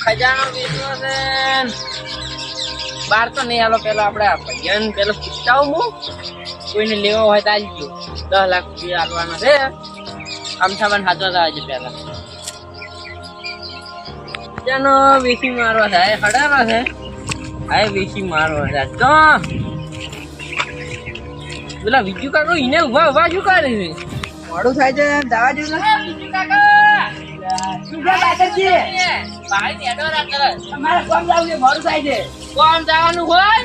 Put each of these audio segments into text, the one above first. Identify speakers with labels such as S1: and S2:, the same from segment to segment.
S1: ખજાનો વેચવો છે બાર તો નહીં હાલો. પેલો આપડે ભૈયાને પેલો પૂછાવું હું કોઈને લેવો હોય તો આવી ગયો 10 લાખ રૂપિયા આપવાના છે. અમથાબાન હાથવા આવે છે પેલા ખજાનો વેચી મારવો છે. હડારો છે હા વેચી મારવો છે તો પેલા બીજું કાકો એને ઉભા ઉભા શું કરે છે?
S2: મોડું થાય છે દાવા જેવું નથી.
S1: બીજું કાકા
S2: શું છે કાકાજી?
S1: ભાઈ નેડો રાખે
S2: તમારે કોમ જાવું છે મોડું થાય છે.
S1: કોમ જવાનું હોય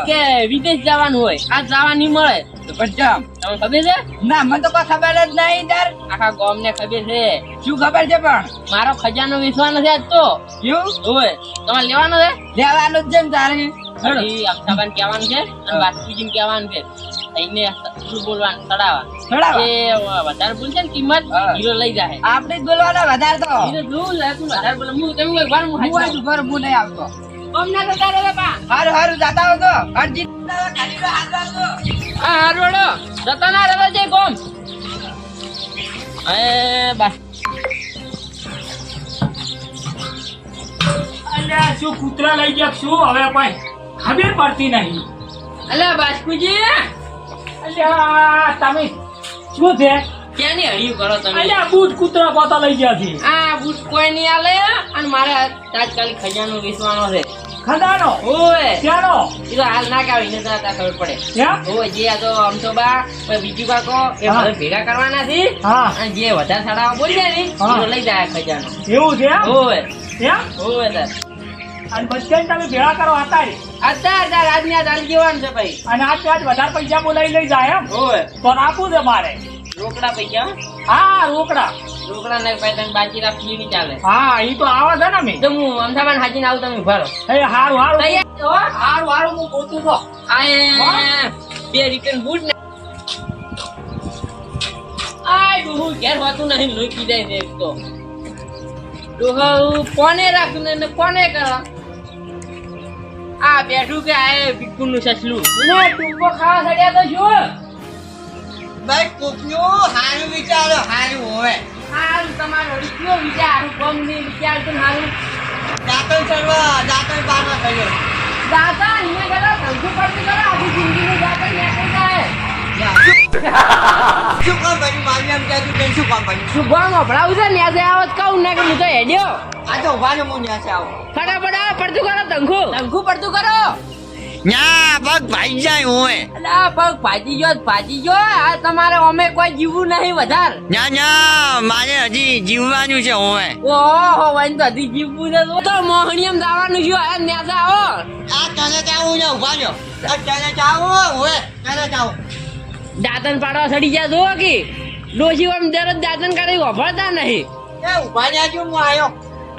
S1: કે વિદેશ જવાનું હોય આ જવા નહીં મળે તો પચામ તમને ખબર છે?
S2: ના મને તો કોઈ ખબર જ નહીં યાર.
S1: આખા ગામ ને ખબર છે.
S2: શું ખબર છે પણ
S1: મારો ખજાનો વેચવાનો છે આજ તો
S2: શું
S1: હોય તમારે લેવાનો છે.
S2: લેવાનું જ છે ને તારે.
S1: પછી અક્ષાબાન કહેવાનું છે અને બાસ્કુજીને કહેવાનું છે એને શું બોલવાનું ચડાવવા
S2: ચડાવવા?
S1: એ વધારે બોલશે ને કિંમત હીરો લઈ જાય.
S2: આપણે જ બોલવાના વધારે તો.
S1: હીરો જોઉં લે તું વધારે બોલે હું તમે એક વાર હું
S2: હું
S1: હાચું
S2: આજ ઘર હું નહીં આવતો.
S1: કોમ ના કરતા રહે બા.
S2: હારું હારું જાતા હો તો અરજી ખાલી તો હાથ રાખજો.
S1: હા હારોડો જતા ના રહે છે કોમ એ બા
S3: અલ્યા શું કૂતરા લઈ ગયા શું હવે કોઈ ખબર પડતી નહીં.
S1: અલ્યા બાસ્કુજી
S3: અલ્યા તમે શું છે?
S1: ક્યાંની હળિયું કરો તમે?
S3: અલ્યા બૂટ કૂતરા કોતા લઈ ગયા છે.
S1: આ બૂટ કોઈ નહીં આલે અને મારે તાત્કાલિક ખજાનો વેચવાનો છે.
S3: ખજાનો
S1: ઓય
S3: ક્યાંનો?
S1: એ તો હાલ ના કાઢી ને તો ખબર પડે.
S3: ક્યાં?
S1: ઓય જે આ તો આમ તો બા પછી બીજું કાકો એ
S3: હા.
S1: બધા ભેગા કરવાના છે
S3: હા
S1: અને જે વધારે સાડાવા બોલી જાય ને
S3: હા.
S1: એ લઈ જાય ખજાનો.
S3: એવું છે એમ?
S1: ઓય
S3: એમ?
S1: ઓય સર
S3: અને બચ્ચાને તમે ભેળા કરો હતા
S1: અત્યારે આજની આજ હાલ જવાનું છે ભાઈ.
S3: અને આજ ત્યાં જ વધારે પૈસા બોલાવી લઈ જાય એમ
S1: ઓય
S3: તો આપવું છે મારે.
S1: રોકડા પૈસા
S3: હા રોકડા.
S1: રોકડા ને ભાઈ તમે બાકી રાખી નહીં ચાલે.
S3: હા ઈ તો આવે છે ને મેં.
S1: તો હું અમદાવાદ હાજીને આવું તમે ભરો
S3: એ હારું હારું
S1: તૈયાર છો?
S3: હારું હારું હું ગોતું છો.
S1: આ બે રિટર્ન બૂટ ને આય ડોહુ ઘેર હોતું નહીં લોહી પી જાય છે એક તો ડોહુ કોને રાખું ને કોને કરો આ બેઠું કે આ બિકુલ નું સસલું ને ટૂંકો ખાવા સડ્યા તો શું
S2: ભાઈ કોકનું હારું વિચારો હારું હોય.
S1: હારું તમારો કયો વિચાર કોમ ની વિચાર તો હારું
S2: દાંતણ ચડવા દાંતણ પાડવા કર્યો.
S1: દાદા અહીંયા ગયો ધંધો પડતું કરો આખી જિંદગીનું દાદા નીકળી જાય
S2: શું કામ બન્યું મારી એમ કહેતું કે શું કામ બન્યું?
S1: શું ભાવ ભણાવું છે ને આજે આવત કહું ને કે હું તો હેડ્યો
S2: આ તો ઉભા ને હું ન્યા છે આવું.
S1: ફટાફટ આ પડતું કરો ધંખું પડતું કરો
S2: ન્યા પગ ભાઈ જાય હોય.
S1: અલા પગ ભાજી ગયો આ તમારે અમે કોઈ જીવવું નહીં વધારે
S2: ન્યા ન્યા મારે હજી જીવવાનું છે હોય.
S1: ઓહો વન તો હજી જીવવું છે તો મોહણીયમ જવાનું છે આ ન્યાસા આવો
S2: આ તને જાવું ને ઉભા રહ્યો. આ તને જાવું હોય તને જાવું.
S1: દાંતન પાડવા સડી ગયા જો કે ડોશી આમ દરરોજ દાંતન કાઢી વાપરતા નહીં
S2: એ ઉભા ને આજુ હું આવ્યો.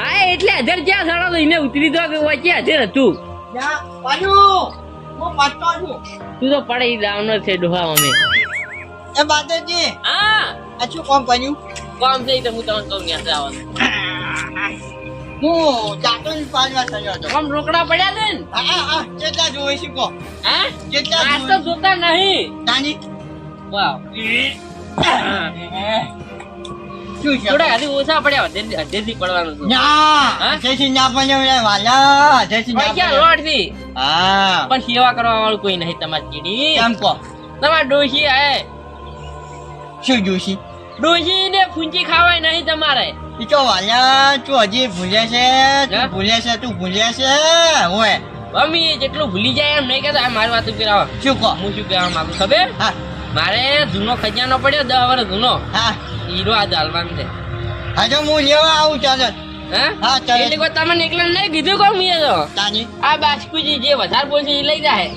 S1: હા એટલે હજાર ક્યાં સડો તો એને ઉતરી દો કે વચ્ચે હજાર હતું
S2: ન્યા બાજુ હું પટતો છું.
S1: તું તો પડે લાવનો છે ડોહા અમે
S2: એ બાદરજી
S1: હા
S2: આ શું કામ બન્યું?
S1: કોમ થઈ તો હું તમને કહું ન્યાસા આવવાનું
S2: હું દાંતણ પાડવા થયો હતો.
S1: આમ રોકડા પડ્યા છે ને
S2: આ કેટલા જોવે છે કહો?
S1: હા
S2: કેટલા
S1: આજ તો જોતા નહીં
S2: નાની
S1: વાવ
S2: શું છે?
S1: થોડા હજી ઓછા પડ્યા હજેથી પડવાનું છે
S2: ના જયસી ના પણ વાલા જયસી ના
S1: ભાઈ ક્યાં
S2: પણ.
S1: લોટ થી
S2: હા
S1: પણ સેવા કરવા વાળું કોઈ નહીં તમારી ચીડી
S2: કેમ કહો?
S1: તમારા ડોશી હે
S2: શું જોશી?
S1: ડોશી ને ફૂંચી ખાવાય નહીં તમારે
S2: ઈ તો વાલા તું હજી ભૂલે છે
S1: હા?
S2: તું ભૂલે છે હોય.
S1: મમ્મી જેટલું ભૂલી જાય એમ નહીં કહેતા આ મારી વાત ઉપર આવો
S2: શું કહો?
S1: હું શું કહેવા માંગુ ખબર
S2: હા
S1: મારે જૂનો ખજાનો પડ્યો 10 વર્ષ જૂનો
S2: હા
S1: હીરો આ જાલવાનું છે
S2: હજુ હું લેવા આવું ચાલો.
S1: હા
S2: હા, ચાલે.
S1: એટલે કોઈ તમને એકલા નહીં કીધું કોણ મેં તો
S2: તાની
S1: આ બાસ્કુજી જે વધારે બોલશે એ લઈ જાય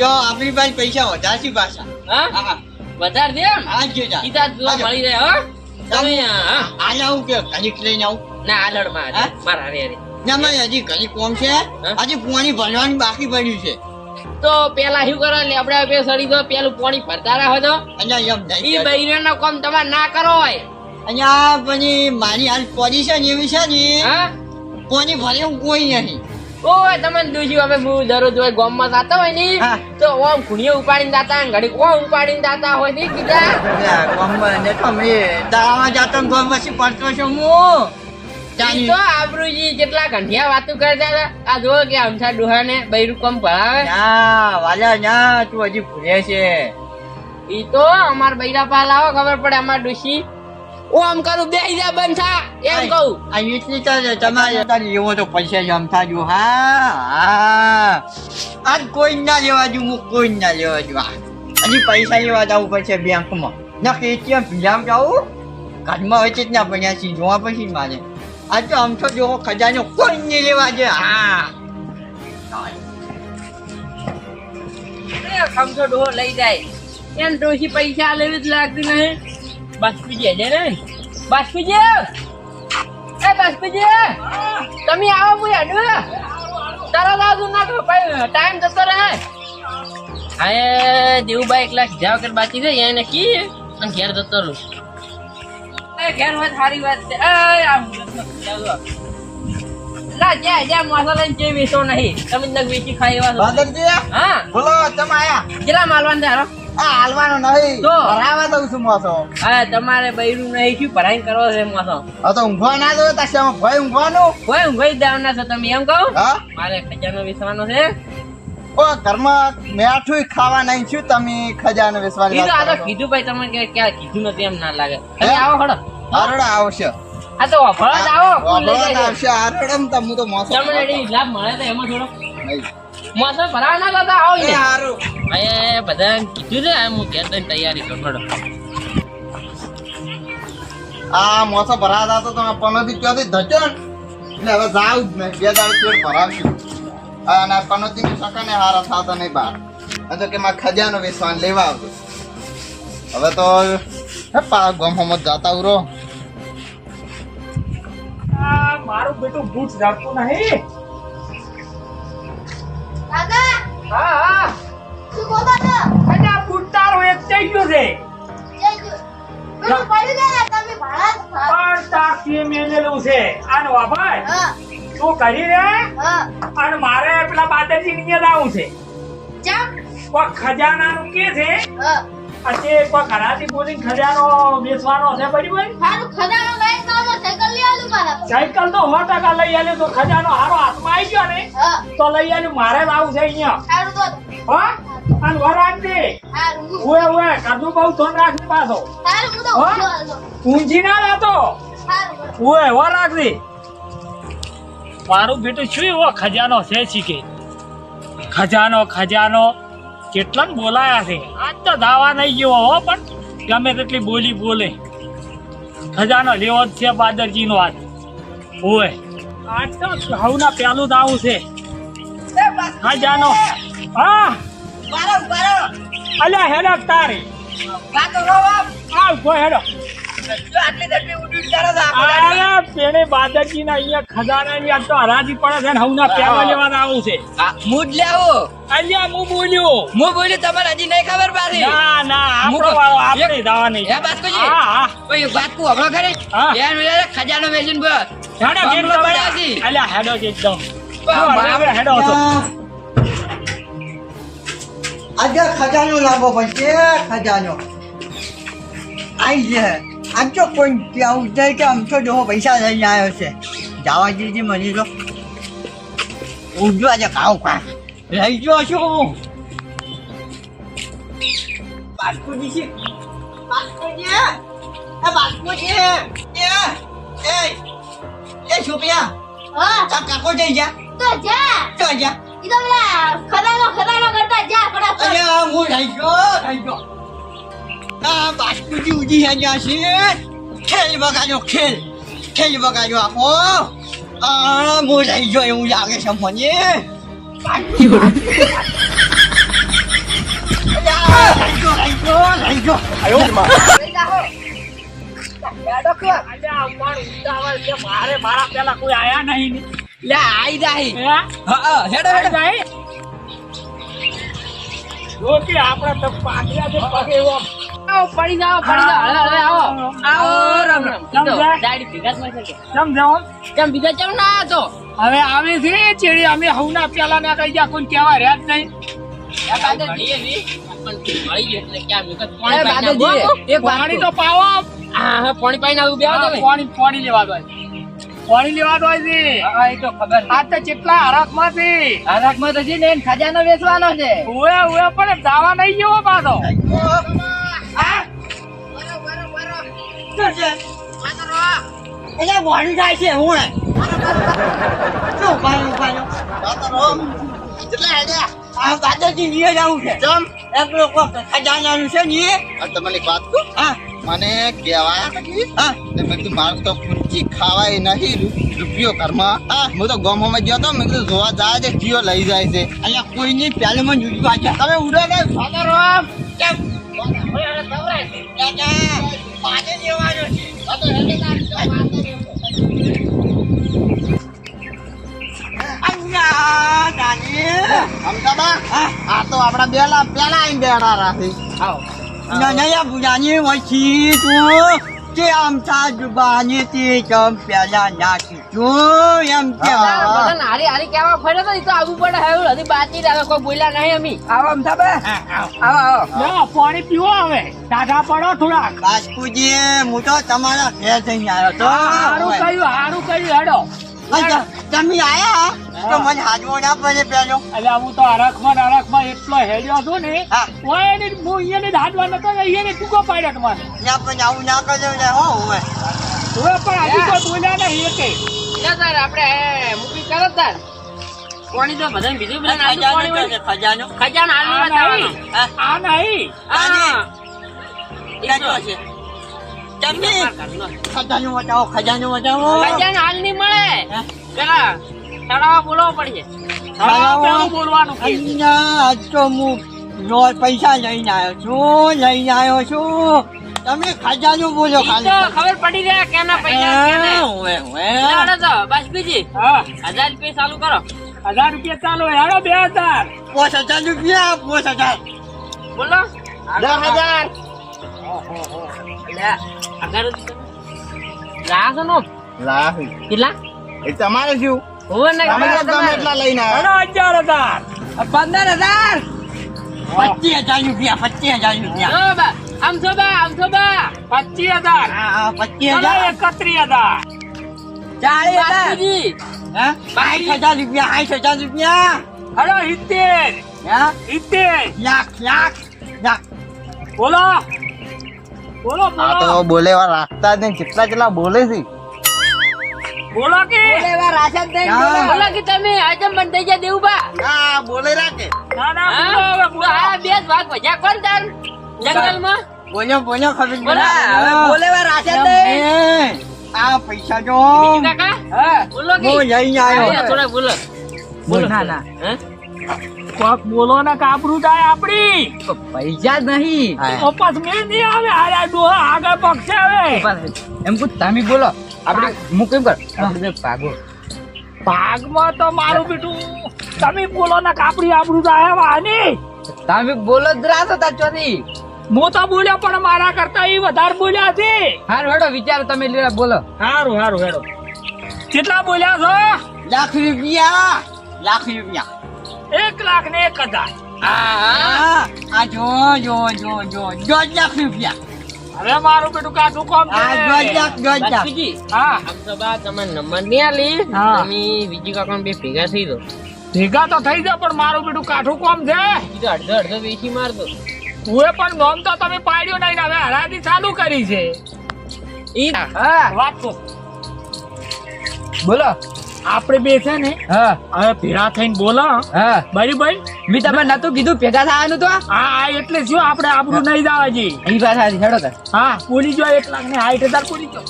S2: તો આપણી પાસે પૈસા વધારે છે પાછા.
S1: હા
S2: હા
S1: વધારે દે એમ
S2: આ જો જા.
S1: સીધા જોવા
S2: આજો.
S1: મળી રહે હા તમે હા
S2: આને આવું કે ઘડીક લઈને આવું.
S1: ના આલડ માં
S2: હા?
S1: મારા હારે હારે
S2: ના મારે હજી ઘણી કોમ છે.
S1: હા?
S2: હજી પોણી ભરવાની બાકી પડ્યું છે.
S1: તો પેલા શું કરો લેબડા પે સડી દો પેલું પાણી ભરતા રાખો તો
S2: અહીંયા એમ
S1: ઈ
S2: નહીં.
S1: બૈરાના કામ તમારે ના કરો હોય
S2: અહીંયા પછી મારી હાલ પોઝિશન એવી છે ને
S1: હા
S2: કોની ભરે એવું કોઈ નહીં.
S1: ઓય તમને દુજી અમે હું દરરોજ હોય ગામમાં જાતા હોય ને
S2: હા.
S1: તો ઓમ ખૂણીએ ઉપાડીને જાતા ઘડી ઓમ ઉપાડીને જાતા હોય ને કીધા
S2: ગામમાં ને તો અમે દાવામાં જાતો ને ગામ પછી પડતો છું હું.
S1: ઈ તો આબરૂજી જેટલા ઘંટિયા વાતો કરતા હતા આ જો કે અમથા ડોહાને બૈરું કમ ભણાવે
S2: ના વાલા ના તું હજી ભૂલે છે
S1: ઈ તો અમાર બૈરા પાલ આવો ખબર પડે અમાર ડોશી ઓ આમ કરું બેહી જા બંધ થા એમ કહું
S2: આ એટલી ચાલે તમારે તારી એવો તો પૈસા જમતા જો હા આજ કોઈ ના લેવા જો હું કોઈ ના લેવા જો હજી પૈસા લેવા જવું પડશે બેંકમાં ના કે એટીએમ ભીલામ જાવું ઘરમાં હોય છે જ ના પડ્યા છીએ જોવા પછી મારે આ તો આમ તો જો ખજાનો કોઈ નહીં લેવા છે હા
S1: ખમસો ડોહો લઈ જાય એમ ડોશી પૈસા લેવી જ લાગતી નહીં બાસ્પીજી હજે ને બાસ્પીજી એ બાસ્પીજી તમે આવો હું હેડું તરત આવજો ના તો ટાઈમ જતો રહે હા દેવુભાઈ 1 લાખ જાવ કર બાકી છે એને કી અને ઘેર જતો રહું ઘેર વાત સારી વાત છે આમ લા જ્યાં મસાલા લઈને જે વેચો નહીં તમે નગ વેચી ખાઈ એવા
S2: બાદરજી
S1: હા
S2: બોલો તમે આયા
S1: કેટલા માલવાન છે હારો
S2: આ હાલવાનો નહીં
S1: તો
S2: ભરાવા દઉં છું મોસો
S1: હા તમારે બૈરું નહીં શું ભરાઈ કરો છે મોસો
S2: હા તો ઊંઘવા ના દો તાશામાં ભય ઊંઘવાનું
S1: કોઈ ઊંઘી દેવાના છો તમે એમ કહો
S2: હા
S1: મારે ખજાનો વેચવાનો છે
S2: ઓ ઘરમાં મેઠું ખાવા નહીં છું તમે ખજાનો વેચવાની
S1: કીધું આ તો
S2: વાત કરો.
S1: કીધું ભાઈ તમે કે ક્યાં કીધું નથી એમ ના લાગે તમે આવો ખડો
S2: આરોડા આવશે
S1: આ તો વફળ જ આવો કોણ લઈ
S2: વાપરવાના
S1: જાય
S2: આવશે આરોડમ તો હું તો મોસો
S1: તમને એડી લાભ મળે તો એમાં થોડો
S2: નહીં.
S1: મોસો ભરાવા ના જતા આવો
S2: એ
S1: ને
S2: હારું.
S1: એ બધા કીધું છે હું ઘેર જઈને તૈયારી કરું ખડો
S2: આ મોસો ભરાતા તો તમે પનોતી ચોથી ધચો ને એટલે હવે જાવ જ નહીં 2 દાડે ચોર ભરાવશું અને પનોતી ની સકાને હારા થતા નહીં બહાર આ તો કે માં ખજાનો વેચવાન લેવા આવતો હવે તો હે પા ગોમમાં જાતા ઉરો
S3: આ મારું બેટું બૂટ રાખતું નહીં
S4: દાદા
S3: હા હા
S4: શું બોલો છો
S3: અને આ બૂટ તારો એક થઈ ગયો છે
S4: પેલું પડ્યું છે ને તમે ભાડા
S3: પણ તાકી મેલેલું છે આનો વાભાઈ
S4: હા
S3: તું કરી રે
S4: હા
S3: અને મારે પેલા બાદરજી ની યાદ આવું છે
S4: ચમ
S3: કોઈ ખજાનાનું કે છે
S4: હા
S3: આજે કોઈ ઘરાથી બોલીને ખજાનો બેસવાનો છે બરાબર
S4: સારું ખજાનો લઈ તો સાયકલ લઈ આલું મારા
S3: સાયકલ તો 100% લઈ આલ્યો તો ખજાનો હારો હાથમાં આવી ગયો ને
S4: હા
S3: તો લઈ આલ્યું મારે જ આવું છે અહીંયા
S4: સારું તો
S3: હા અને વરાજ દે
S4: સારું
S3: ઓએ કાદુ બહુ ધોન રાખી પાછો
S4: સારું હું તો
S3: હા?
S4: ઊંઘી આલો
S3: ઊંઘી ના રહેતો
S4: સારું
S3: ઓએ વરાજ દે મારું બેટું શું એવો ખજાનો છે શીખે ખજાનો કેટલા ને બોલાયા છે આજ તો દાવા નહીં ગયો હો પણ ગમે તેટલી બોલી બોલે ખજાનો લેવો જ છે બાદરજી નો આજ ઓય આજ તો ઘઉંના પેલું દાવું છે ખજાનો હા અલ્યા હેડો તારે આવ કોઈ હેડો અરે પેણે બાદરજી ના અહીંયા ખજાનાની આજ તો હરાજી પડે છે ને હવના પેલા લેવાના આવું છે
S1: મૂડ લેવો
S3: અલ્યા હું બોલ્યો
S1: હું બોલ્યું તમારે હજી નહીં ખબર પાડી
S3: ના ના આપણો વાળો આપણે દાવા નહીં
S1: હે બાસ્કોજી
S3: હા હા
S1: ઓય વાત કો હમણાં કરે
S3: હા.
S1: યાર મેરે ખજાનો વેચીને બસ
S3: હેડો
S1: હમણાં
S3: એકદમ
S1: પડ્યા છે.
S3: અલ્યા હેડો છે એકદમ
S1: બરાબર.
S3: હેડો છો
S2: આજે ખજાનો લાવવો પડશે ખજાનો આઈ છે આજ તો કોઈ આવું જાય કે આમ તો જો પૈસા લઈને આવ્યો છે જવા દીધી મળી તો ઊંધું આજે ખાવ ખા લઈ ગયો છું બાસ્કુજી છે બાસ્કુજી એ બાસ્કુજી એ છોકરા
S4: હા
S2: કાકો જઈ જા
S4: તો જા
S2: તો જા
S4: ઈ તો પેલા ખજાનો કરતા જા ફટાફટ
S2: અલ્યા હું લઈ ગયો આ બાસ્કુજી ઉજી હ્યા છે ખેલ બગાડ્યો ખેલ બગાડ્યો આખો આ હું લઈ ગયો એવું લાગે છે મને લઈ ગયો
S3: અલ્યા અમારું ઉતાવળ છે મારે મારા પેલા કોઈ આયા નહીં ને.
S1: લે આઈ જાય
S3: હે?
S1: હા હેડો હેડો
S3: જાય જો કે આપણે તો પાછલા છે પગે એવો
S1: આવો પડી જાઓ હવે આવો આવો રામ રામ
S3: સમજાય?
S1: ડાયરી ભેગા માં છે
S3: સમજાવો
S1: કેમ બીજા ચમ ના હતો
S3: હવે આવે છે ચેડી અમે હવના પેલા ના કઈ જા કોઈ કહેવા રહ્યા જ નહીં
S1: એ બાદરજી ની પણ મળી ગયો એટલે ક્યાં મેં કીધું
S3: એ
S1: બાદરજી એક
S3: પાણી તો પાવો
S1: હા પાણી પાઈને આવું બેહો તમે
S3: પાણી લેવા દો પાણી લેવાનો હોય છે
S1: હા એ તો ખબર છે.
S3: આ તો કેટલા હરખમાંથી
S1: હરાકમાં તો છે ને એને ખજાનો વેચવાનો છે.
S3: ઉવે પણ દાવા નહીં જેવો પાછો
S2: શું છે? એટલે મોડું થાય છે હું શું ઉપાડ્યું? આ દાદાજી નીએ જવું છે એકલો કોક ખજાનાનું છે ને એ?
S5: તમને એક વાત કહું
S2: હા
S5: મને કહેવાય
S2: હા
S5: ને મેં કીધું મારે તો પૂંચી ખાવાય નહીં રૂપિયો ઘરમાં હું તો ગામમાં ગયો તો મેં કીધું જોવા જાય છે જીઓ લઈ જાય છે
S2: અહીંયા કોઈ નહીં પહેલું મને જુદું આજે
S5: તમે ઉડો ને
S2: ફાધર ઓફ કેમ દાદા પાછે જવાનું છે અન્યા દાદી
S5: અમદાવાદ
S2: હા
S5: આ તો આપણા પેલા આવીને બેડા રાખી
S2: નયા બુજાની વચ્ચી તું કે આમ થા જુબાની તે જમ પેલા નાખી તું એમ કે
S1: બધા નારી હારી કેવા ફર્યો તો એ તો આવવું પડે હવે હજી બાકી જ આવે કોઈ બોલ્યા નહીં અમે આવો આમ થાબે આવો આવો
S3: લો, પાણી પીવો હવે ટાઢા પડો થોડાક
S2: બાસ્કુજી હું તો તમારા ઘેર જઈને આવ્યો તો
S3: સારું કર્યું હેડો
S2: અચ્છા, તમે આયા તો મને હાજવો ના પડે પેલો
S3: એટલે હું તો હરખમાં એટલો હેડ્યો છું ને
S2: હા.
S3: ઓય એને હું અહીંયા ને હાડવા નતો અહીંયા ટૂંકો પાડ્યો તમારે
S2: ના પણ આવું ના કરજો ને હો હવે
S3: હવે પણ હજી કોઈ બોલ્યા નહીં એકે
S1: ના તાર આપણે મૂકી કરો તાર પાણી તો બધાને બીજું બધા નાનું પાણી હોય.
S2: ખજાનો
S1: ખજાનો હાલની
S3: આ
S1: બતાવવાનો.
S3: નહીં આ નહીં
S1: હા.
S2: ખજાનો છે તમે ખજાનો બતાવો ખજાનો બતાવો
S1: ખજાનો હાલ નહીં મળે પેલા તળાવ બોલવો પડશે.
S3: હા, પેલું બોલવાનું કે
S2: અહીંયા આજ તો હું પૈસા લઈને આવ્યો છું તમે ખજાનો બોલો
S1: ઈ તો ખબર પડી જાય કેના પૈસા કેના. લેવડો તો બસ બીજી
S3: હા
S1: 1000 રૂપિયા ચાલુ કરો
S3: 1000 રૂપિયા ચાલો હેડો 2000
S2: 5,000 રૂપિયા 5,000
S1: બોલો
S5: 10,000
S1: લે અગર લાગો નો
S5: લાહી
S1: કેટલા
S5: એ તમારે શું
S1: હોવે ને
S5: તમે તો ગમે એટલા લઈને આવ્યા
S3: હેડો 11,000
S2: 15,000 રૂપિયા 25,000 રૂપિયા
S1: જો બા આમ છો બા
S3: 25,000
S2: હા
S3: ચલો
S2: 25,000
S3: 31,000
S1: બાપુજી
S2: હા 60,000 રૂપિયા 60,000 રૂપિયા
S3: હેડો 70
S2: હા
S3: 70
S2: લાખ
S3: બોલો બોલો
S5: આ તો
S3: બોલો
S5: બોલેવા રાખતા જ નહીં કેટલા બોલે છે
S3: બોલો કે
S1: બોલો કે તમે આઈટમ બંધ થઈ ગયા દેવું બા
S5: હા બોલે રાખે
S3: ના ના
S1: હા?
S3: બોલો હવે
S1: તો
S3: બોલો
S1: આ બે જ ભાગ ભજ્યા કોણ તાર જંગલમાં
S2: બોલો ખબર
S1: બોલા, હવે
S2: આ પૈસા જો
S1: બીજું કાકા બોલો કે
S2: હું લઈને આવ્યો
S1: થોડા બોલો બોલો
S2: ના, ના.
S1: હે?
S3: કોક બોલો ને કાપરું થાય આપડી
S1: પૈસા જ નહીં
S3: ઓપસ મેં નહીં આવે હારે ડોહા આગળ પક્ષે આવે
S1: એમ કહું તમે બોલો આપણે હું કેમ કર આપણે ભાગો
S3: ભાગમાં તો મારું બેટું તમે બોલો ને કાપડી આબરૂ થાય વાની
S1: તમે બોલો જ રાસો તાર ચોથી
S3: હું તો બોલ્યો પણ મારા કરતા એ વધારે બોલ્યા છે
S1: હાર હેડો વિચાર તમે લેવા બોલો
S3: સારું હેડો કેટલા બોલ્યા છો
S2: લાખ રૂપિયા
S3: 1,01,000
S2: આ જો 1 લાખ રૂપિયા
S3: હવે મારું બેટું કાઠું કોમ છે.
S2: આ 1 લાખ 1 લાખ
S1: બાપુજી,
S3: હા
S1: આમ તો બા તમારે નંબર નહીં આલી
S3: હા.
S1: તમે બીજી કાકા બે ભેગા થઈ દો
S3: ભેગા તો થઈ જાય પણ મારું બેટું કાઠું કોમ છે
S1: બીજો અડધો અડધો વેચી મારતો
S3: હું પણ નોમ તો તમે પાડ્યો નહીં ને હવે હરાજી ચાલુ કરી છે
S1: ઈ હા
S3: વાત તો
S1: બોલો
S3: આપણે બે છે ને
S1: હા
S3: હવે ભેગા થઈને બોલો
S1: હા
S3: બરાબર
S1: મેં તમને નતું કીધું ભેગા થવાનું તો
S3: હા એટલે શું આપણે આપણું નહીં જવા જી
S1: એ વાત સાચી હેડો તાર
S3: હા બોલી જો 1,60,000 બોલી જો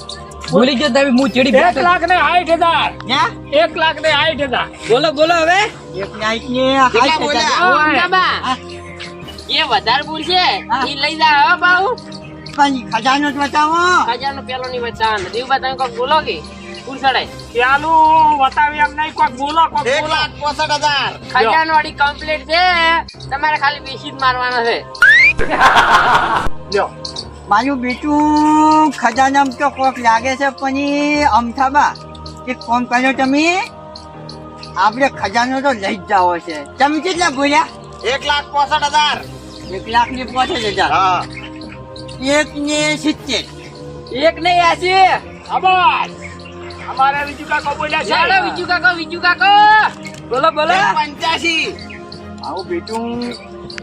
S1: ભૂલી ગયો તમે હું ચીડી
S3: 1,60,000
S2: હે
S3: 1,60,000
S1: બોલો બોલો હવે
S2: એક નાઈટ ને
S5: કેટલા બોલ્યા?
S1: ઓય. એ વધારે બોલશે
S2: હા.
S1: ઈ લઈ જા હવે બાઉ
S2: પણ ખજાનો જ બતાવો
S1: ખજાનો પેલો ની બચાવ દેવબા તમે કોક બોલો કે પૂર ચડાય
S3: ચાલું બતાવી એમ નહીં કોક બોલો કોક બોલો
S5: 1,65,000
S1: ખજાનો વાળી કમ્પ્લીટ છે તમારે ખાલી બેસી જ મારવાના છે
S3: લ્યો
S2: મારું બેટું ખજાનામ તો કોક લાગે છે પણ ઈ અમથાબા એક ફોન કર્યો તમે આપણે ખજાનો તો લઈ જ જાવો છે તમે કેટલા બોલ્યા
S5: 1,65,000
S2: 1 લાખ ને 5,000
S5: હા
S2: 1 ને 70
S1: એક નહીં આસી
S3: અબાજ અમારે બીજું કાકો બોલ્યા છે
S1: ચાલો બીજું કાકો બોલો બોલો
S5: 85
S2: આવું બેટું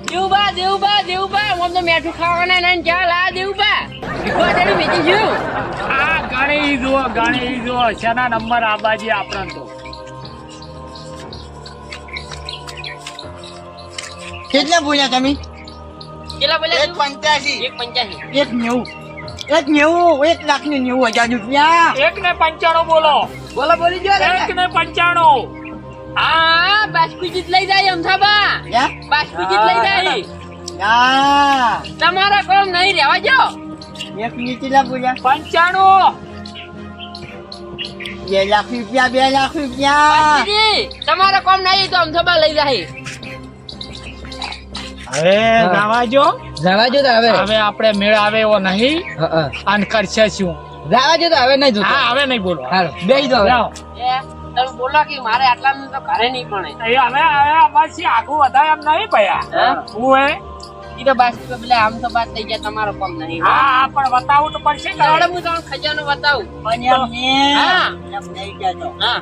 S1: દેવુબા હું તો મેઠું ખાવાના નહીં ચાલ આ દેવુબા વિકવાડે વેચી છું
S3: આ ગણી જુઓ શેના નંબર આબાજી આપણને તો
S2: કેટલા બોલ્યા તમે?
S1: કેટલા બોલ્યા
S5: 185
S1: 1.85
S2: 1,90,000 રૂપિયા.
S3: 1.95 બોલો
S1: બોલી જો
S3: 1.95
S1: હા બાસ્કુજીત લઈ જાય અમથાબા
S2: હે?
S1: બાસ્કુજીત લઈ જાય
S2: ના,
S1: તમારા કોમ નહીં રહેવા જો
S2: 1 કેટલા બોલ્યા?
S3: 95
S2: 2 લાખ રૂપિયા, 2 લાખ રૂપિયા.
S1: બાસ્કુજી તમારા કોમ નહીં તો અમથાબા લઈ જાય
S3: હવે જવા જો
S1: જવા જો તો
S3: હવે આપણે મેળ આવે એવો નહીં અને કરશે શું
S1: જવા જો તો હવે નહીં જોતો
S3: હા હવે નહીં બોલો
S1: હાલો બેહી દો
S3: જાઓ.
S1: તમે બોલો કે મારે આટલા તો ઘરે નહીં પણ
S3: એ હવે અમારી આખું વધારે એમ નહીં ભયા હું હે
S1: ઈ તો બાસ્કુ પેલા આમ તો બાત થઈ ગયા તમારો કોમ નહીં
S3: હા પણ બતાવું તો પડશે ને.
S1: ચાલો હું તમને ખજાનો બતાવું
S2: પણ એમને
S1: હા.
S2: એમ નહીં કહેતો.
S1: હા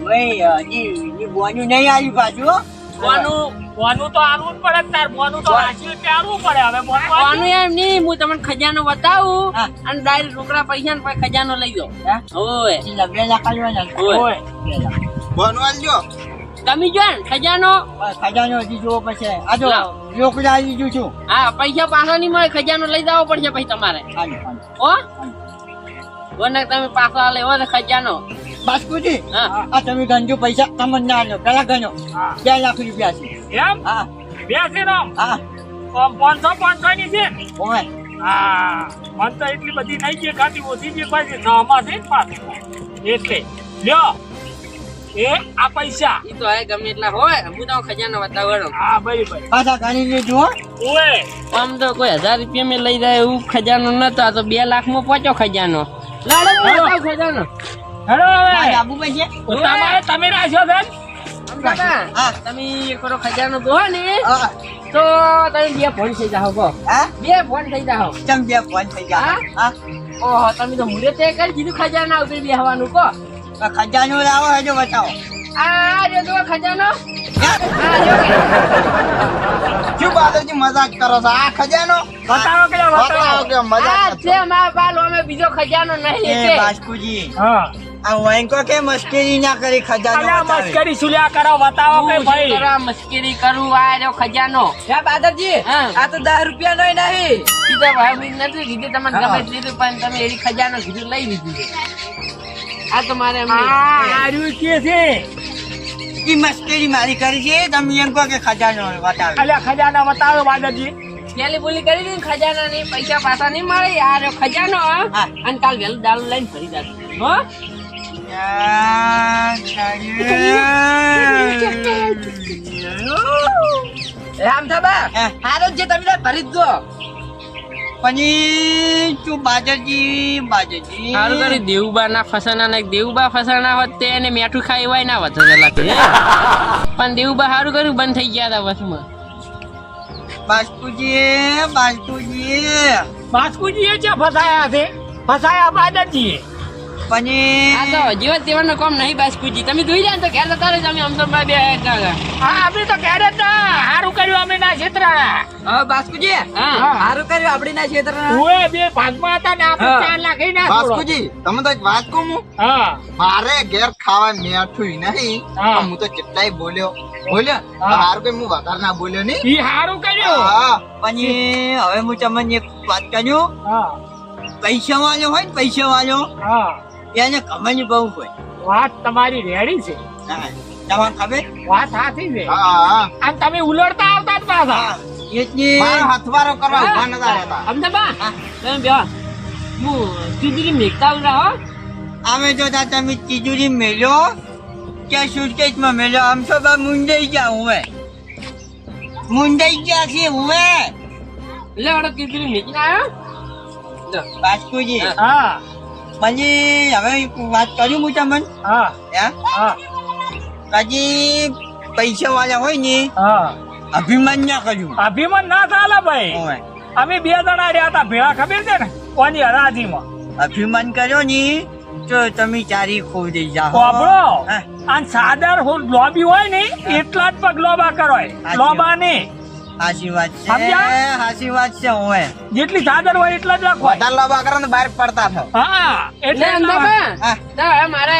S2: ઓય, હજી બોનું નહીં આવ્યું પાછું હો.
S3: બોનું તો આલવું જ પડે ને તાર બોનું તો વાંચ્યું એટલે આલવું પડે હવે બોનું
S1: કોનું એમ નહીં હું તમને ખજાનો બતાવું
S2: હા.
S1: અને ડાયરેક્ટ રોકડા પૈસા ને પછી ખજાનો લઈ જાઓ
S2: હે?
S1: ઓય
S2: કેટલા? 2 લાખ આલવાના?
S1: ઓય.
S2: 2 લાખ.
S5: બનવાલ જો
S1: ગમી ગયો ને ખજાનો
S2: બસ ખજાનો હજી જોવો પડશે. આ જો
S1: લાવ.
S2: રોકડા આવી ગયું છું.
S1: હા પૈસા પાછા નહીં મળે ખજાનો લઈ જવો પડશે પછી તમારે
S2: હાલો, હાલો.
S1: હો બોને તમે પાછા લેવો ને ખજાનો
S2: બાસ્કુજી,
S1: હા
S2: આ તમે ગંજો પૈસા તમને ના લો. પેલા ગણો. 2 લાખ રૂપિયા છે.
S3: એમ
S2: હા,
S3: બે છે ને
S2: હા.
S3: 500 ની છે ને?
S2: ઓય.
S3: હા મને તો એટલી બધી નહીં છે ખાતી ઓછી છે પાછી 6 માં છે ને પાછી એટલે લ્યો એ આ પૈસા
S1: ઈ તો હવે ગમે એટલા હોય હું તો ખજાનો બતાવવાનો
S3: હા બરાબર
S2: પાછા ગણીને જુઓ.
S3: ઓએ
S1: આમ તો કોઈ 1000 રૂપિયા મેં લઈ જાય એવું ખજાનો નતો આ તો 2 લાખ માં પહોંચ્યો ખજાનો લાડો હું બતાવું ખજાનો
S3: હેલો
S2: મારે
S3: હવે
S2: આબુ પડશે.
S3: તમારે તમે રાખ્યો છે ને?
S1: હા તમે એક કરો ખજાનો દો ને
S2: હા.
S1: તો તમે 2 ફોન થઈ જાઓ કહો
S2: હા?
S1: 2 ફોન થઈ જાઓ
S2: ચમ 2 ફોન થઈ ગયા. હા?
S1: ઓહો તમે તો મુરે તે કરી દીધું ખજાના ઉપર બેહવાનું કહો
S2: આ ખજાનો લાવો હજો બતાવો.
S1: આ જો જો ખજાનો
S2: હા?
S1: આ જો
S5: શું બાદલજી મજાક કરો છો આ ખજાનો
S3: બતાવો કે
S5: બતાવો કે
S1: આ
S5: મજાક
S1: છે મારા બાલ અમે બીજો ખજાનો નહીં
S2: એ
S1: કે
S2: બાસ્કુજી,
S3: હા
S2: આ વાંકો કે મસ્કરી ના કરી ખજાનો
S3: અલ્યા
S2: બતાવે.
S3: મસ્કરી સુલ્યા કરો બતાવો કે
S1: હું શું
S3: ભાઈ
S1: કરવા મસ્કરી કરું આ જો ખજાનો
S6: હે બાદરજી
S1: હા.
S6: આ તો 10 રૂપિયા નો નહીં
S1: ઈ તો ભાઈ મેં નથી કીધું તમને ગમે તે લીધું પણ તમે એની ખજાનો કીધું લઈ લીધું આ તો મારે એમ નહીં.
S3: આર્યું કે છે
S2: ઈ મસ્કરી મારી કરી છે. તમે એમ કહો કે ખજાનો બતાવે.
S3: અલ્યા ખજાના બતાવો બાદરજી
S1: પેલી બોલી કરી દીધી ને ખજાના ની પૈસા પાછા નહીં મળે આ જો ખજાનો
S2: હા.
S1: અને કાલ વહેલું દારૂ લઈને ફરી જાશું હો
S6: રામથાબા
S2: હે?
S6: હારો જે તમે તાર ભરી જ દો
S2: પણ તું બાજરજી
S1: સારું કરી દેવુબા ના ફસાના ને દેવુબા ફસાના હોત તે એને મેઠું ખાઈ હોય ના હોત પણ દેવુબા સારું કર્યું બંધ થઈ ગયા હતા વચમાં
S2: બાસ્કુજી
S3: બાસ્કુજી એ છે ફસાયા બાદરજી
S1: આ તો જીવન તેવાનો કામ નહીં બાસ્કુજી તમે જોઈ જાય ને તો ઘેર જતા રહેજો અમે અમદાવાદ બે
S3: હા અમે તો ક્યારે સારું કર્યું અમે ના ક્ષેત્રના
S6: હવે બાસ્કુજી
S1: હા
S6: હારું કર્યું આપડી ના ક્ષેત્ર
S3: ઓએ બે ભાગમાં હતા ને આપણે 4 લાખ ઈ ના છોડો.
S5: બાસ્કુજી તમે તો એક વાત કહું હું
S3: હા
S5: મારે ઘેર ખાવા મેઠું નહીં
S3: હા.
S5: પણ હું તો કેટલાય બોલ્યો
S3: હા.
S5: હારું કઈ હું વધારે ના બોલ્યો નહીં
S3: ઈ સારું કર્યું
S5: હા
S2: પણ હવે હું તમને એક વાત કર્યું.
S3: હા
S2: પૈસા વાળો હોય ને પૈસા વાળો
S3: હા
S2: એને કમાણી બહુ હોય.
S3: વાત તમારી રેડી છે
S2: હા, તમને ખબર?
S3: વાત સાચી છે
S5: હા હા
S3: અને તમે ઉલડતા આવતા જ પાછા
S2: હા, એટલે
S5: મારો હથવારો કરવા ઉભા નતા રહેતા
S1: અમદાવાદ તમે બે હું તીજરી મેઘતા ઉડા હો
S2: અમે જો તમે તિજોરી મેલ્યો કે સુટકેસમાં મેલ્યો આમ તો બા મુંડાઈ ગયા હવે છે હવે
S1: એટલે વડો તીજરી મેકીને આવ્યો
S2: બાસ્કુજી
S3: હા
S2: પછી હવે એક વાત કર્યું હું તમને
S3: હા
S2: હે?
S3: હા
S2: પછી પૈસા વાળા હોય ને
S3: હા
S2: અભિમાન ના કર્યું
S3: અભિમાન ના ચાલે ભાઈ
S2: હોય.
S3: અમે 2 જણા રહ્યા હતા ભેળા ખબર છે ને કોની હરાજીમાં
S2: અભિમાન કર્યો ને તો તમે ચારી ખોદી જાઓ
S3: કોબળો
S2: હા.
S3: અને સાદર લોબી હોય ને એટલા જ પગ લોબા કરોય
S2: સાચી
S3: લોબા ને
S2: હાચી વાત છે
S3: સમજ્યા?
S2: હાચી વાત છે ઓય
S3: જેટલી સાદર હોય એટલા જ રાખો
S5: વધારે લોબા કરો ને બહાર પડતા થાવ.
S3: હા એટલે
S1: એટલે
S3: એટલા
S1: અંધાબા,
S2: હા.
S1: તો હવે મારે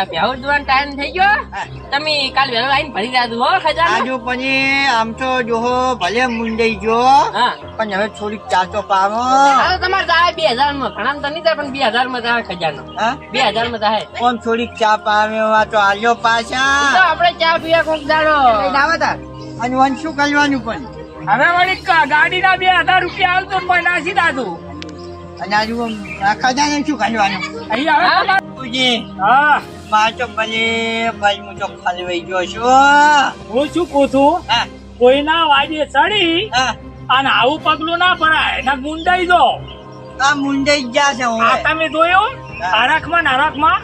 S1: ભેહું દોવાનો ટાઈમ થઈ ગયો
S2: હા.
S1: તમે કાલ વહેલો આવીને ભરી જાજો હો ખજાનો.
S2: આજુ પછી આમ તો જોહો ભલે મુંડાઈ જો
S1: હા
S2: પણ હવે થોડીક ચાચો પાવો
S1: આ તો તમારે જાય 2000 માં ઘણા તો નહીં જાય પણ 2000 માં જાય ખજાનો
S2: હા
S1: 2000 માં જાય
S2: ઓમ થોડીક ચા પાવે તો આલ્યો
S1: તો
S2: પાછા
S1: આપણે ચા પીવા કોક દાડો
S6: લઈને આવો તાર.
S2: અને વન શું કરવાનું પણ
S3: હવે વળી ગાડીના 2000 રૂપિયા આવતો ને કોઈ નાસી દાદુ
S2: અને આજુ ખજાને શું કરવાનું
S3: અહીં હવે તમારે-
S2: બાપુજી,
S3: હા
S2: માર તો ભલે ભાઈ હું તો ફલવાઈ ગયો છું
S3: હું શું કહું છું
S2: હા
S3: કોઈના વાજે ચડી
S2: હા
S3: અને આવું પગલું ના ભરાય ના ગુંડાઈ દો
S2: આ મુંડાઈ જ ગયા છે
S3: આ
S2: હવે
S3: તમે જોયું
S2: હા.
S3: હરાકમાં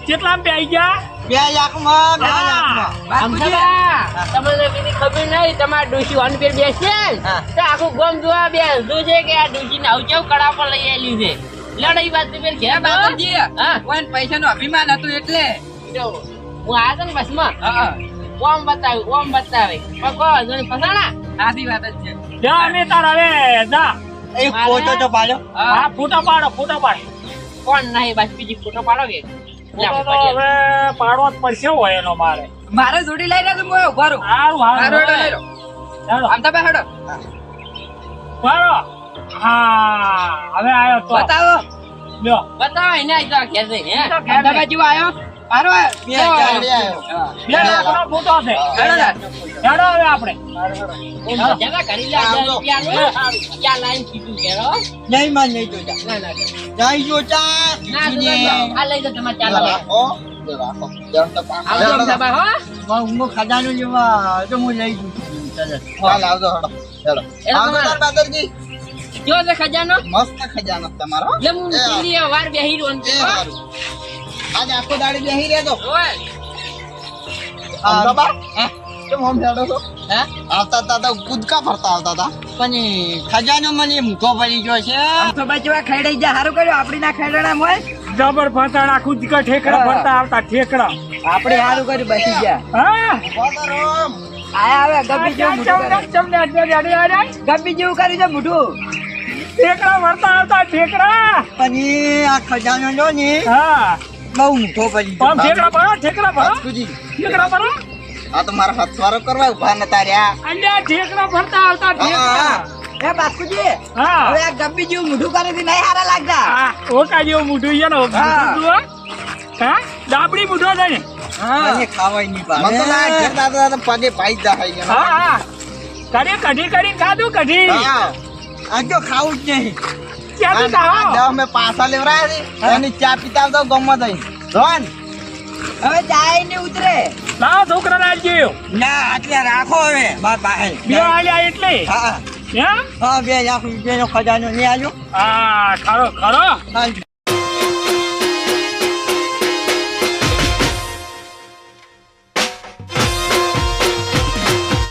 S3: કેટલા પે ગયા
S2: 2 લાખમાં 2
S3: હા.
S2: લાખમાં
S1: અમથાબા, તમને બીજી ખબર નહીં તમારા ડોશી વાન પર બેસે ને
S2: હા.
S1: તો આખું ગમ જોવા બેસતું છે કે આ ડોશી નાવ ચેવ કડા પર લઈ આવેલી છે લડાઈ વાત પેલ
S6: હે
S1: ઘેર
S6: બાપુજી
S1: હા
S6: કોઈ પૈસાનું અભિમાન હતું એટલે
S1: જો, હું આવ્યો તો ને બસમાં
S6: હા
S1: ઓમ બતાવે પણ કહો જોને ફસાણા
S6: સાચી વાત જ છે.
S3: જા અમે તાર હવે જા
S2: એક ફોટો તો પાડો
S3: હા ફોટા પાડો
S1: કોણ નહીં બસ બીજી ફોટો પાડો કે
S3: ફોટો તો હવે પાડવો જ પડશે હોય એનો મારે
S6: મારે જોડી લઈ રહ્યા હું ઉભા રહું.
S3: સારું
S6: હારો હેડો લઈ
S3: સારું
S6: લો.
S3: ચાલો
S6: અમથાભાઈ હેડો.
S3: પાડો હા હવે આવ્યો તો
S6: બતાવો
S3: લ્યો
S1: બતાવો એને આઈ જાવ ઘેર જઈને હે
S3: તો ઘેર
S6: અમથાભાઈ જેવો આવ્યો હારો આવ્યો.
S2: બે
S5: ચાલી
S2: ચાર
S5: આવ્યો.
S3: બે લાખનો ફોટો છે
S6: હેડો તાર.
S3: હેડો હવે આપણે
S1: જરા કરી લે
S5: આમ
S1: 1000
S5: તો.
S1: રૂપિયાનું ક્યાં લાઈન કીધું ઘેર હો
S2: નહીં માં નહીં જોતા
S1: ના ના
S2: નહીં જોતા
S1: ના આ લઈ જાઓ તમારે ચાલો
S5: રાખો જો રાખો જેમ તો પાછા
S1: આવજો
S5: હેડો.
S1: અમથાબા હો
S2: હું ખજાનો લેવા તો હું લઈ જઉં તરત
S5: ચાલ આવજો હેડો હેડો
S1: એ
S5: આવજો
S1: તમારે-
S5: તાર બાદરજી
S1: જો છે ખજાનો
S5: મસ્ત ખજાનો તમારો
S1: લે હું પેલી વાર બેહી રહ્યો ને
S5: એ સારું. આજે આખો દાડી બેહી રહેજો
S1: ઓય
S5: અમદાવાદ કેમ આમ હેડો છો
S1: હે
S5: આવતા હતા તો કૂદકા ફરતા આવતા હતા
S2: પણ ખજાનો મને મૂકો પડી ગયો છે
S6: અમથાભાઈ જેવા ખાઈ જાય સારું કર્યું આપડી ના ખાઈડા હોય
S3: જબર ફસાણા કૂદકા ઠેકડા
S6: હા.
S3: ફરતા આવતા ઠેકડા
S6: આપણે સારું કર્યું બચી ગયા
S3: હા
S5: બોતરોમ.
S6: આયા હવે ગબ્બી જેવું મોઢું કરે. ગબ્બી જેવું કર્યું છે મોઢું.
S3: ઠેકડા ફરતા આવતા ઠેકડા
S2: પણ એ આ ખજાનો લો ને
S3: હા
S2: બહુ મૂકો પડી
S3: આમ
S2: ગયો
S3: ઠેકડા ભરો
S5: રાજકુજી,
S3: ઠેકડા ભરો
S5: આ તો મારા હથવારો કરવા ઉભા નતા રહ્યા
S3: અલ્યા ઠેકડા ફરતા આવતા ઠેકડા
S6: એ બાસ્કુજી
S3: હા
S6: હવે આ ગબ્બી જેવું મોઢું કરે છે નહીં સારા લાગતા
S3: હા ઓકા જેવું મોઢું છે ને
S6: હા.
S3: જુઓ. હા ડાબડી મોઢો છે ને
S2: મને ખાવાય નહીં
S5: મને તો ના ઘેર
S2: પાવે
S5: દાદા દાદા પગે પાઈ જ જાય છે.
S3: હા હા કઢી કરી ખાધું કઢી
S5: હા.
S2: આ તો ખાવું જ નહીં
S3: ક્યાંથી
S5: આ
S3: ખાઓ
S5: દવા મેં પાછા લેવરાયા છે એની ચા પીતા આવતો ગમમાં જઈને રોન
S6: હવે જાય ને ઉતરે
S3: લાવો છોકરા રાખજો
S2: ના આટલા રાખો હવે બાર બહાર
S3: બે આલ્યા એટલે
S2: હા
S3: એમ
S2: હા 2 લાખ રૂપિયાનો ખજાનો નહીં આવ્યો
S3: હા ખરો ખરો
S2: હા